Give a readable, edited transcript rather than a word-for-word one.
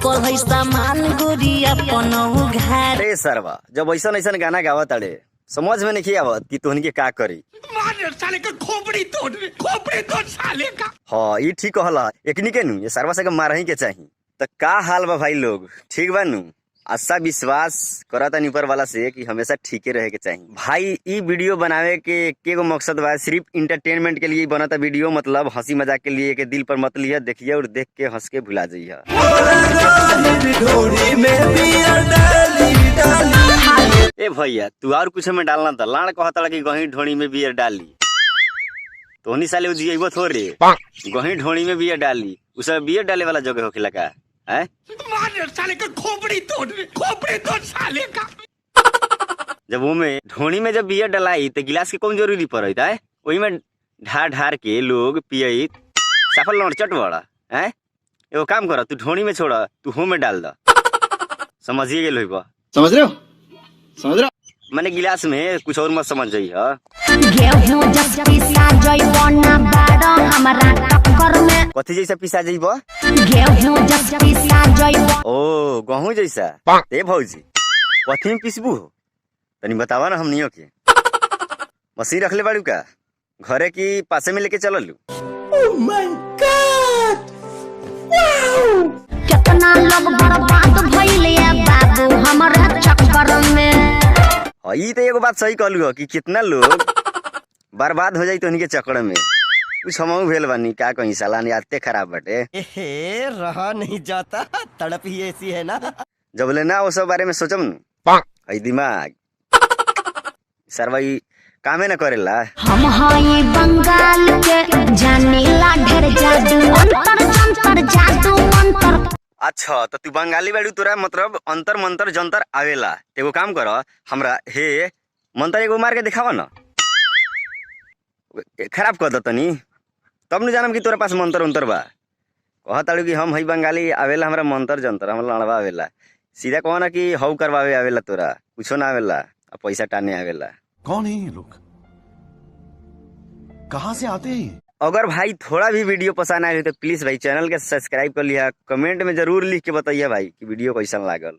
छुपल है सामान गोरिया पनहु घाट। अरे सरवा जब ऐसा ऐसा गाना गावा ताड़े समझ में नहीं आवत कि तोहनी के का करी। साले का खोपड़ी तोड़ साले का। हाँ ये ठीक कहला एकनी के नु ये सरवा से मारही के चाहिए। तो का हाल बा भाई लोग ठीक बा नु? आशा विश्वास करता ऊपर वाला से कि हमेशा ठीके रहे के चाहिए। भाई ई वीडियो बनावे के एगो मकसद बा, सिर्फ इंटरटेनमेंट के लिए बनता वीडियो, मतलब हंसी मजाक के लिए के दिल पर मत लिया, देखिए और देख के हंस के भुला जाइए। ए भैया तू और कुछ में डालना था, लाड़ कहता कि गही ढोणी में बियर डाली, तोहनी साले जियबो थोड़े गही ढोणी में बियर डाली, उस बियर डाले वाला जगह होखेला का है? साले का खोपड़ी तोड़ साले का। जब वो में ढोणी में जब बियर डलाई तो गिलास के कौन जरूरी पड़त है? वही में ढार ढार के लोग पियत सफल लौटचट बड़ा है। एगो काम कर, तू ढोणी में छोड़ा, तू हो में डाल द, समझिए गेल होइबा। समझ रहे हो? मैंने गिलास में कुछ और मत समझ जाइए। कथी जैसा पिसा जाइबो? ओ गहूं जैसा। ए भौजी कथी में पिसबू हो तनी बतावा ना, हमनियो के मशीन रखले बाड़ू का घरे की पासे में लेके चललू? Oh my God! Wow! कितना लोग बर्बाद भइले बाबू हमरा चक्कर में। हाँ ये तो एगो बात सही कहलू कि कितना लोग बर्बाद हो जाई तो उनके चक्कर में। कुछ हमहू भेल बानी का कहीं साला आते खराब बटे। रहा नहीं जाता, तड़प ही ऐसी है ना। जब लेना वो सब बारे में सोचम न दिमाग सरवा कामे न करेला। हम हई बंगाल के जानीला ढेर जादू अंतर जंतर जादू मंतर। अच्छा तो तू बंगाली बाड़ू, तोरा मतलब अंतर मंतर जंतर आवेला। एगो काम कर, हमरा हे मंतर एगो मार के दिखावा ना, खराब कर दतनी तब न जानम कि तोरा पास मंतर उंतर बा। कहताड़ू कि हम हई बंगाली आवेला हमरा मंतर जंतर, हमरा लड़वा आवेला। सीधा कहो ना कि हऊ करवावे आवेला, तोरा कुछो ना आवेला, पैसा टाने आवेला। कौन है ये लोग, कहाँ से आते हैं? अगर भाई थोड़ा भी वीडियो पसंद आए तो प्लीज भाई चैनल के सब्सक्राइब कर लिया, कमेंट में जरूर लिख के बताइए भाई कि वीडियो कैसा लागल।